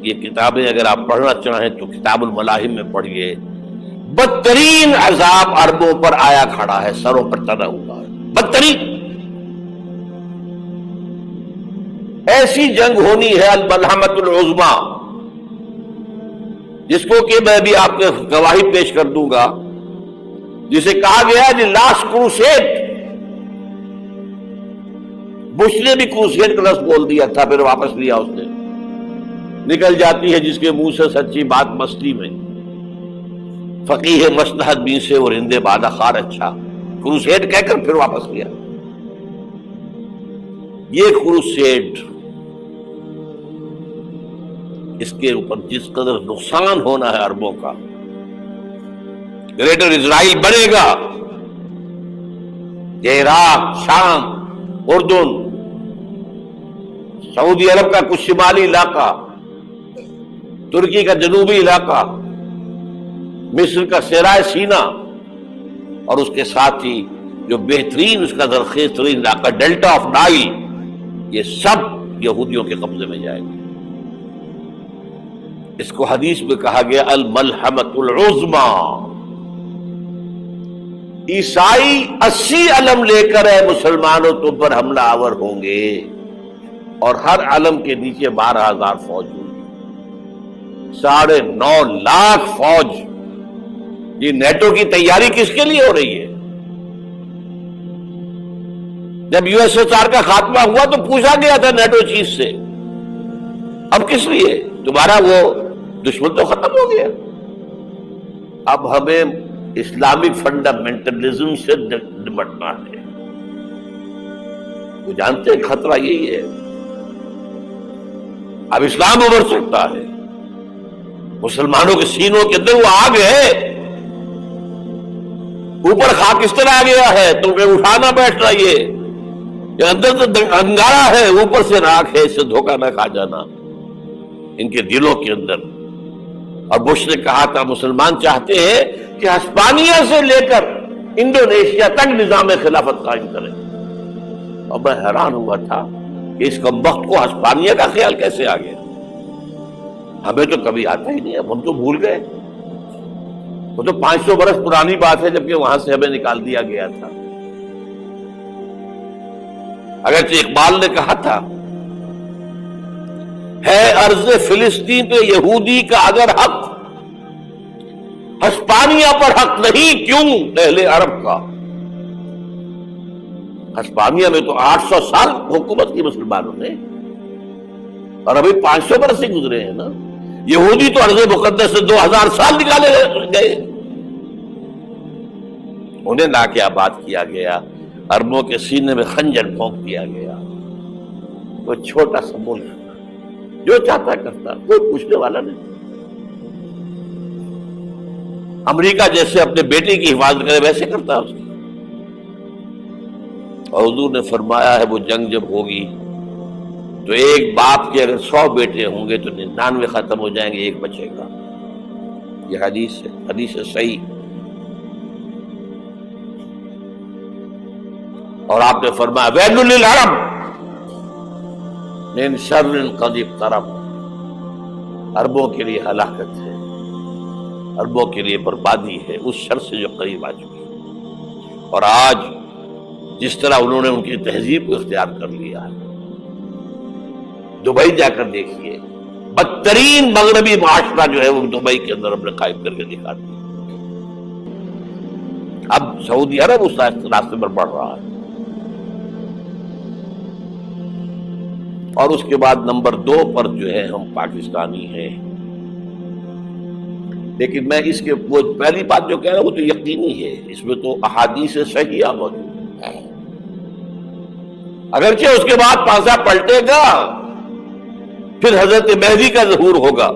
یہ کتابیں اگر آپ پڑھنا چاہیں تو کتاب الملاحم میں پڑھیے. بدترین عذاب عربوں پر آیا کھڑا ہے، سروں پر تنا ہوا ہے، بدترین. ایسی جنگ ہونی ہے الملحمۃ العظما، جس کو کہ میں بھی آپ کو گواہی پیش کر دوں گا، جسے کہا گیا دی لاسٹ کروسیڈ. بش نے بھی کروسیڈ کا لفظ بول دیا تھا، پھر واپس لیا اس نے. نکل جاتی ہے جس کے منہ سے سچی بات مستی میں. فقیہ مصلحت بھی سے اور ہندے بادہ خار اچھا، کروسیڈ کہہ کر پھر واپس لیا. یہ کروسیڈ، اس کے اوپر جس قدر نقصان ہونا ہے عربوں کا، گریٹر اسرائیل بنے گا، عراق، شام، اردن، سعودی عرب کا کچھ شمالی علاقہ، ترکی کا جنوبی علاقہ، مصر کا صحرائے سینا، اور اس کے ساتھ ہی جو بہترین اس کا زرخیز ترین علاقہ ڈیلٹا آف نائل، یہ سب یہودیوں کے قبضے میں جائے گا. اس کو حدیث میں کہا گیا الملحمۃ العظما. عیسائی 80 علم لے کر اے مسلمانوں تم پر حملہ آور ہوں گے، اور ہر علم کے نیچے 12,000 فوج ہوگی، 9.5 لاکھ فوج. یہ نیٹو کی تیاری کس کے لیے ہو رہی ہے؟ جب USSR کا خاتمہ ہوا تو پوچھا گیا تھا نیٹو چیف سے، اب کس لیے؟ تمہارا وہ دشمن تو ختم ہو گیا، اب ہمیں اسلامک فنڈامنٹلزم سے نمٹنا ہے. وہ جانتے ہیں خطرہ یہی ہے، اب اسلام ابھر سکتا ہے. مسلمانوں کے سینوں کے اندر وہ آگ ہے، اوپر خاک اس طرح آ گیا ہے تمہیں اٹھانا بیٹھ رہی ہے، یہ اندر تو انگارا ہے، اوپر سے راکھ ہے، اس سے دھوکہ نہ کھا جانا ان کے دلوں کے اندر. اور بش نے کہا تھا مسلمان چاہتے ہیں کہ ہسپانیہ سے لے کر انڈونیشیا تک نظام خلافت قائم کریں. اور میں حیران ہوا تھا کہ اس کمبخت کو ہسپانیہ کا خیال کیسے آ گیا. ہمیں تو کبھی آتا ہی نہیں، ہم تو بھول گئے. وہ تو 500 برس پرانی بات ہے جبکہ وہاں سے ہمیں نکال دیا گیا تھا. اگرچہ اقبال نے کہا تھا ہے ارض فلسطین پہ یہودی کا اگر حق، ہسپانیہ پر حق نہیں کیوں اہل عرب کا. ہسپانیہ میں تو 800 سال حکومت کی مسلمانوں نے، اور ابھی 500 برس سے گزرے ہیں نا. یہودی تو ارض مقدس سے 2000 سال نکالے گئے، انہیں لا کے آباد کیا گیا، عربوں کے سینے میں خنجر پھونک دیا گیا. وہ چھوٹا سا ملک جو چاہتا کرتا، کوئی پوچھنے والا نہیں. امریکہ جیسے اپنے بیٹے کی حفاظت کرے ویسے کرتا اس کی. اور حضور نے فرمایا ہے وہ جنگ جب ہوگی تو ایک باپ کے اگر 100 بیٹے ہوں گے تو 99 ختم ہو جائیں گے، ایک بچے گا. یہ حدیث ہے، حدیث ہے صحیح. اور آپ نے فرمایا ویل للعرب من شر قد اقترب. عربوں کے لیے ہلاکت ہے، عربوں کے لیے بربادی ہے اس شر سے جو قریب آ چکی ہے. اور آج جس طرح انہوں نے ان کی تہذیب کو اختیار کر لیا ہے، دبئی جا کر دیکھیے، بدترین مغربی معاشرہ جو ہے وہ دبئی کے اندر ہم نے قائم کر کے دکھا دیا. اب سعودی عرب اس راستے پر بڑھ رہا ہے. اور اس کے بعد نمبر 2 پر جو ہے ہم پاکستانی ہیں. لیکن میں اس کے وہ پہلی بات جو کہہ رہا ہوں وہ تو یقینی ہے، اس میں تو احادیث صحیحہ موجود ہے. اگرچہ اس کے بعد پاسا پلٹے گا، پھر حضرت مہدی کا ظہور ہوگا،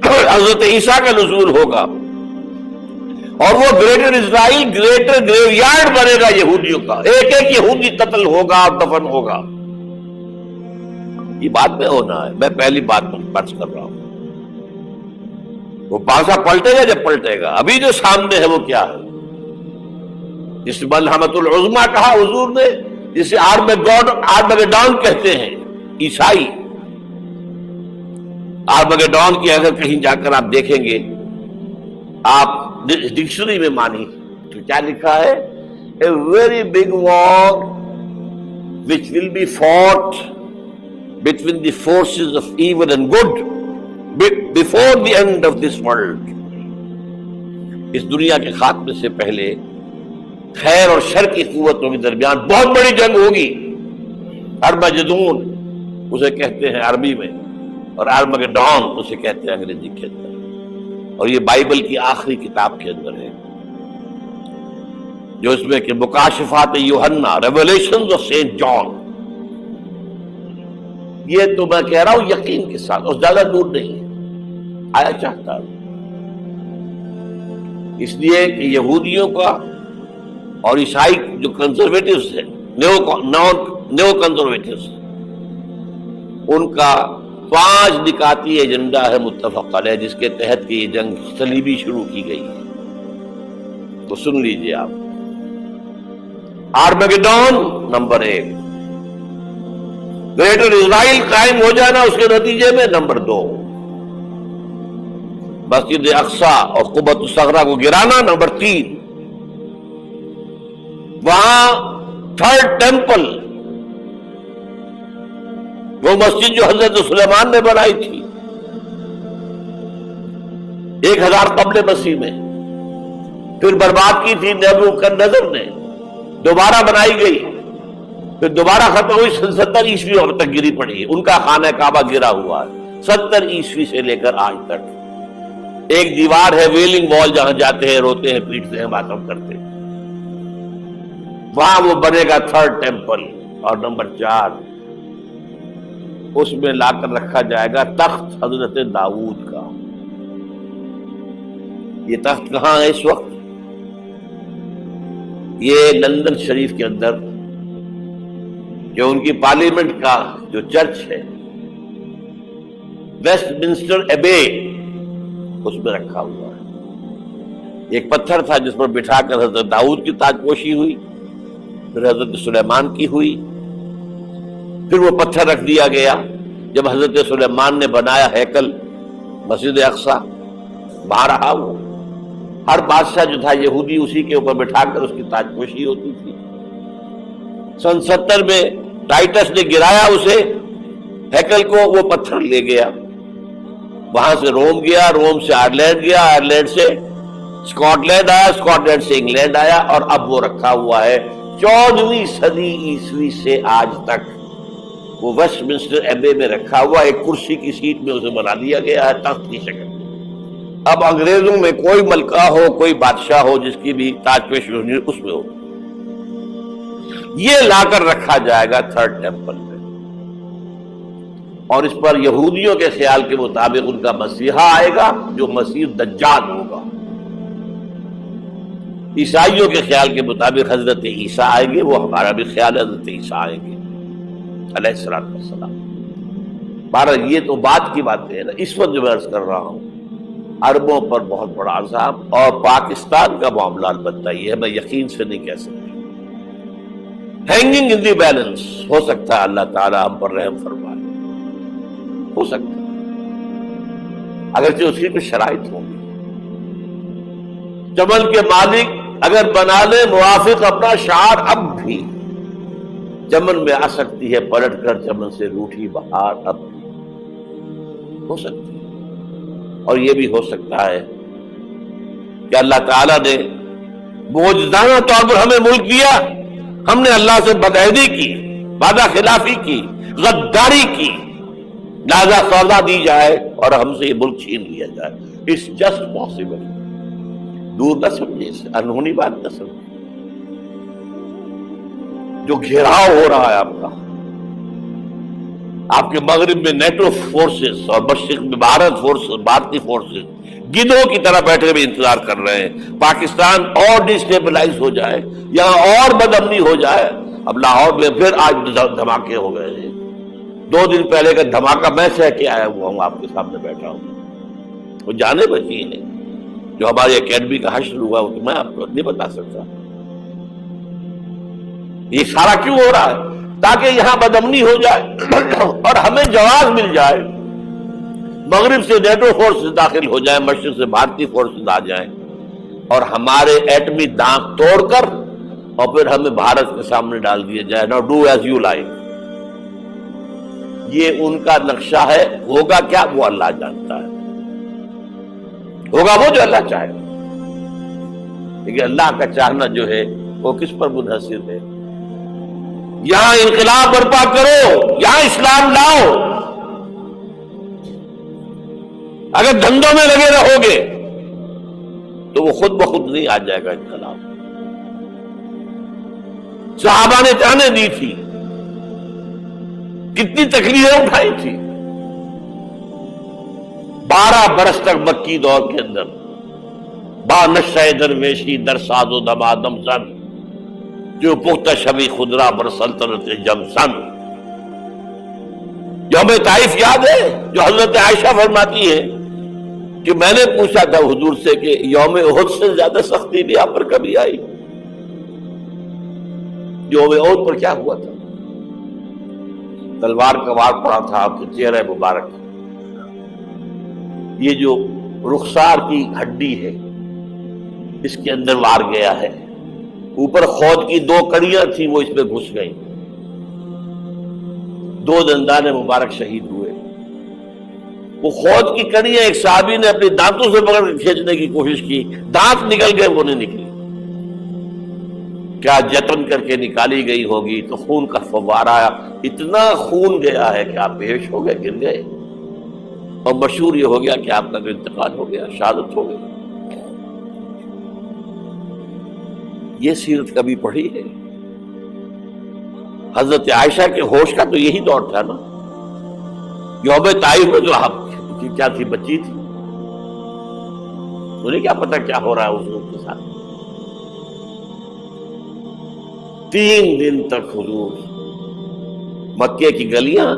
حضرت عیسیٰ کا نزول ہوگا، اور وہ گریٹر اسرائیل گریٹر گریو یارڈ بنے گا یہودیوں کا. ایک ایک یہودی قتل ہوگا اور دفن ہوگا. یہ بات میں ہونا ہے، میں پہلی بات پر فرض کر رہا ہوں. وہ پاسا پلٹے گا جب پلٹے گا. ابھی جو سامنے ہے وہ کیا ہے؟ جس ملحمۃ العظما کہا حضور نے، جسے آرمیگیڈون کہتے ہیں عیسائی. آرمگیڈون کی اگر کہیں جا کر آپ دیکھیں گے، آپ ڈکشنری میں مانی تو کیا لکھا ہے؟ A very big war which will be fought between the forces of evil and good before the end of this world. اس دنیا کے خاتمے سے پہلے خیر اور شر کی قوتوں کے درمیان بہت بڑی جنگ ہوگی. ارمجدون اسے کہتے ہیں عربی میں، اور آرمگیڈون اسے کہتے ہیں انگریزی کے اندر. اور یہ بائبل کی آخری کتاب کے اندر ہے، جو اس میں کہ مکاشفات یوحنا، ریویلیشنز آف سینٹ جان. یہ تو میں کہہ رہا ہوں یقین کے ساتھ، اور زیادہ دور نہیں آیا چاہتا ہوں. اس لیے کہ یہودیوں کا اور عیسائی جو کنزرویٹوز ہیں، نیو کنزرویٹوز، ان کا 5 نکاتی ایجنڈا ہے متفق علیہ، جس کے تحت کہ یہ جنگ صلیبی شروع کی گئی ہے. تو سن لیجئے آپ. آرمگیڈون نمبر 1، گریٹر اسرائیل قائم ہو جانا اس کے نتیجے میں نمبر 2، مسجد اقصی اور قبۃ الصغریٰ کو گرانا نمبر 3، وہاں تھرڈ ٹیمپل، وہ مسجد جو حضرت سلیمان نے بنائی تھی 1000 قبل مسیح میں، پھر برباد کی تھی نیبوکدنیزر نے، دوبارہ بنائی گئی، پھر دوبارہ ختم ہوئی 70 عیسوی اور تک گری پڑی. ان کا خانہ کعبہ گرا ہوا ہے 70 عیسوی سے لے کر آج تک. ایک دیوار ہے ویلنگ وال، جہاں جاتے ہیں، روتے ہیں، پیٹتے ہیں، ماتم کرتے ہیں. وہاں وہ بنے گا تھرڈ ٹیمپل. اور نمبر 4، اس میں لا کر رکھا جائے گا تخت حضرت داؤد کا. یہ تخت کہاں ہے اس وقت؟ یہ لندن شریف کے اندر جو ان کی پارلیمنٹ کا جو چرچ ہے، ویسٹ منسٹر ایبے، اس میں رکھا ہوا ہے. ایک پتھر تھا جس پر بٹھا کر حضرت داؤد کی تاج پوشی ہوئی، پھر حضرت سلیمان کی ہوئی، پھر وہ پتھر رکھ دیا گیا جب حضرت سلیمان نے بنایا ہیکل مسجد اقصی. وہاں رہا وہ. ہر بادشاہ جو تھا یہودی اسی کے اوپر بٹھا کر اس کی تاج پوشی ہوتی تھی. سن 70 میں ٹائٹس نے گرایا اسے، ہیکل کو. وہ پتھر لے گیا، وہاں سے روم گیا، روم سے آئرلینڈ گیا، آئرلینڈ سے اسکاٹ لینڈ آیا، اسکاٹ لینڈ سے انگلینڈ آیا، اور اب وہ رکھا ہوا ہے 14ویں صدی عیسوی سے آج تک. وہ ویسٹ منسٹر ایبے میں رکھا ہوا، ایک کرسی کی سیٹ میں اسے بنا دیا گیا ہے تخت کی شکل. اب انگریزوں میں کوئی ملکہ ہو، کوئی بادشاہ ہو جس کی بھی تاج پوشی ہونی اس میں ہو، یہ لا کر رکھا جائے گا تھرڈ ٹیمپل میں. اور اس پر یہودیوں کے خیال کے مطابق ان کا مسیحا آئے گا جو مسیح دجال ہوگا. عیسائیوں کے خیال کے مطابق حضرت عیسیٰ آئیں گے. وہ ہمارا بھی خیال ہے حضرت عیسیٰ آئیں گے علیہ السلام. بہرحال یہ تو بات کی باتیں ہیں نا. اس وقت جو میں عرض کر رہا ہوں، عربوں پر بہت بڑا عذاب، اور پاکستان کا معاملہ البتہ یہ ہے، میں یقین سے نہیں کہہ سکتا. ہینگنگ ان دی بیلنس، ہو سکتا ہے اللہ تعالیٰ ہم پر رحم فرمائے، ہو سکتا ہے، اگرچہ اس کی کچھ شرائط ہوگی. چمن کے مالک اگر بنا لے موافق اپنا شعار، اب بھی چمن میں آ سکتی ہے پلٹ کر چمن سے روٹھی بہار. اب بھی ہو سکتی ہے. اور یہ بھی ہو سکتا ہے کہ اللہ تعالیٰ نے معجزانہ طور پر ہمیں ملک دیا، ہم نے اللہ سے بدعہدی کی، وعدہ خلافی کی، غداری کی، لہذا سودا دی جائے اور ہم سے یہ ملک چھین لیا جائے. It's just possible. دور نہ سمجھے اسے، انہونی بات نہ سمجھے. جو گھیراؤ ہو رہا ہے آپ کے مغرب میں نیٹو فورسز اور مشرق میں بھارتی فورسز گدھوں کی طرح بیٹھے ہوئے انتظار کر رہے ہیں پاکستان اور ڈسٹیبلائز ہو جائے، یہاں اور بدامنی ہو جائے. اب لاہور میں پھر آج دھماکے ہو گئے ہیں. 2 دن پہلے کا دھماکہ میں سہ کے آیا ہوا ہوں، آپ کے سامنے بیٹھا ہوں. وہ جانے بچی ہیں جو ہماری اکیڈمی کا حشر ہوا، وہ تو میں آپ کو نہیں بتا سکتا. یہ سارا کیوں ہو رہا ہے؟ تاکہ یہاں بدامنی ہو جائے اور ہمیں جواز مل جائے. مغرب سے نیٹو فورسز داخل ہو جائیں، مشرق سے بھارتی فورسز آ جائیں اور ہمارے ایٹمی دانت توڑ کر اور پھر ہمیں بھارت کے سامنے ڈال دیا جائے، نو ڈو ایز یو لائک. یہ ان کا نقشہ ہے. ہوگا کیا وہ اللہ جانتا ہے، ہوگا وہ جو اللہ چاہے. لیکن اللہ کا چاہنا جو ہے وہ کس پر منحصر ہے؟ یہاں انقلاب برپا کرو، یہاں اسلام لاؤ. اگر دھندوں میں لگے رہو گے تو وہ خود بخود نہیں آ جائے گا انقلاب. صحابہ نے جانیں دی تھی، کتنی تکلیفیں اٹھائی تھی. 12 برس تک مکی دور کے اندر با نشہ درویشی در ساز و دمادم سن، جو پختہ شبی خدرا بر سلطنت جم سن. یوم طائف یاد ہے جو حضرت عائشہ فرماتی ہے کہ میں نے پوچھا تھا حضور سے کہ یوم احد سے زیادہ سختی بھی آپ پر کبھی آئی؟ یوم احد پر کیا ہوا تھا؟ تلوار کا وار پڑا تھا آپ کے چہرہ مبارک. یہ جو رخسار کی ہڈی ہے اس کے اندر وار گیا ہے. اوپر خود کی 2 کڑیاں تھیں، وہ اس میں گھس گئیں. 2 دندان مبارک شہید ہوئے. وہ خود کی کڑیاں ایک صحابی نے اپنے دانتوں سے پکڑ کے کھینچنے کی کوشش کی، دانت نکل گئے، وہ نہیں نکلی. کیا جتن کر کے نکالی گئی ہوگی تو خون کا فوارہ آیا، اتنا خون گیا ہے کہ آپ بے ہوش ہو گئے، گر گئے. اور مشہور یہ ہو گیا کہ آپ کا انتقال ہو گیا، شہادت ہو گئی. یہ سیرت کبھی پڑھی ہے؟ حضرت عائشہ کے ہوش کا تو یہی دور تھا نا. یوم طائف میں جو آپ کیا تھی، بچی تھی، انہیں کیا پتا کیا ہو رہا ہے اس لوگ کے ساتھ. 3 دن تک حضور مکے کی گلیاں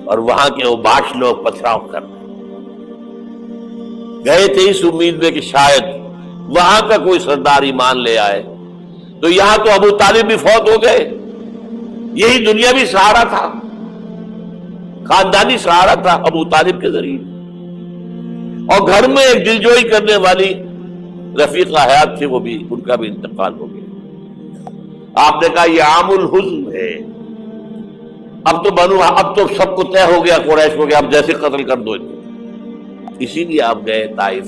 اور وہاں کے اوباش لوگ پتھراؤ کر گئے تھے اس امید میں کہ شاید وہاں کا کوئی سردار ایمان لے آئے. تو یہاں تو ابو طالب بھی فوت ہو گئے. یہی دنیا بھی سہارا تھا، خاندانی سہارا تھا ابو طالب کے ذریعے. اور گھر میں ایک دلجوئی کرنے والی رفیقہ حیات تھی، وہ بھی، ان کا بھی انتقال ہو گیا. آپ نے کہا یہ عام الحزن ہے. اب تو سب کو طے ہو گیا قریش کو کہ اب جیسے قتل کر دو. اسی لیے آپ گئے طائف،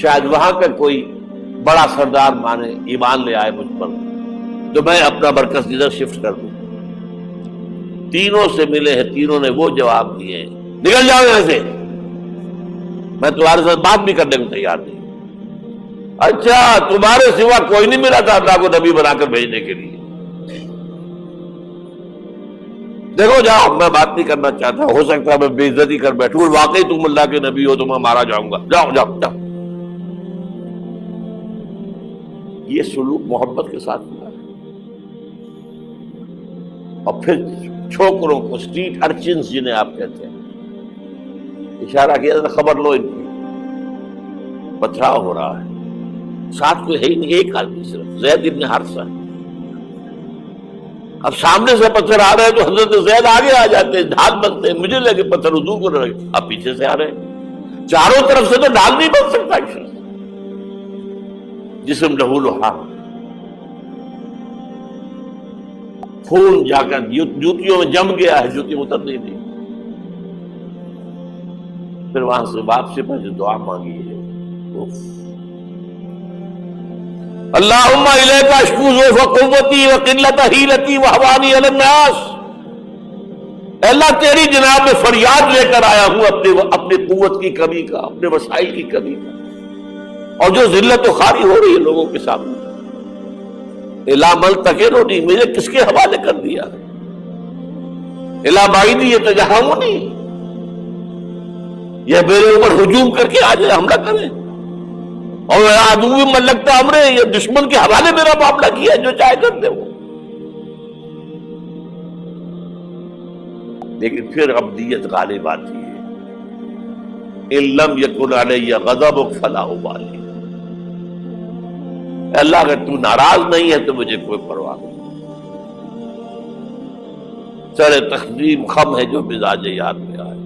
شاید وہاں کا کوئی بڑا سردار مانے، ایمان لے آئے مجھ پر تو میں اپنا مرکز ادھر شفٹ کر دوں. تینوں سے ملے ہیں، تینوں نے وہ جواب دیے ہیں، نکل جاؤ یہاں سے، میں تمہارے ساتھ بات بھی کرنے کو تیار نہیں. اچھا، تمہارے سوا کوئی نہیں ملا تھا اللہ کو نبی بنا کر بھیجنے کے لیے؟ دیکھو جاؤ، میں بات نہیں کرنا چاہتا، ہو سکتا ہے میں بے عزتی کر بیٹھوں، واقعی تم اللہ کے نبی ہو تو میں مارا جاؤں گا. جاؤ جاؤ جاؤ. یہ سلوک محبت کے ساتھ ہوا ہے. اور پھر چھوکروں کو، اسٹریٹ ارچنز جنہیں آپ کہتے ہیں، اشارہ کیا تھا، خبر لو ان کی، پتھراؤ ہو رہا ہے. ساتھ کوئی ہے ہی نہیں، ایک آدمی صرف، زید ابن حارثہ. اب سامنے سے پتھر آ رہے ہیں تو حضرت زید آگے آ جاتے ہیں، ڈھال بنتے ہیں، مجھے لگے پتھر حضور کو لگے، اب پیچھے سے آ رہے ہیں. چاروں طرف سے تو ڈھال نہیں بن سکتا ایک شخص. جسم لہو لہا، خون جا کر جوتیوں میں جم گیا ہے، جوتی اتر نہیں دی. پھر وہاں سے واپسی پر جو دعا مانگی ہے، اللہم الیک اشکو ضعف قوتی وقلت حیلتی وہوانی علی الناس. اللہ تیری جناب میں فریاد لے کر آیا ہوں اپنی قوت کی کمی کا، اپنے وسائل کی کمی کا، اور جو ذلت و خواری ہو رہی ہے لوگوں کے سامنے. الا ملتقنونی، مجھے کس کے حوالے کر دیا؟ الا بعیدی یتجہمونی، یہ میرے اوپر ہجوم کر کے آ جائے، حملہ کرے. اور عدو من لگتا امرے، یہ دشمن کے حوالے میرا معاملہ کیا، جو چاہے کر دے وہ. لیکن پھر عبدیت غالب آتی ہے. ان لم یکن علی غضبک فلا ابالی. اللہ اگر تو ناراض نہیں ہے تو مجھے کوئی پرواہ نہیں. سر تقدیم خم ہے جو مزاج یاد میں آئے.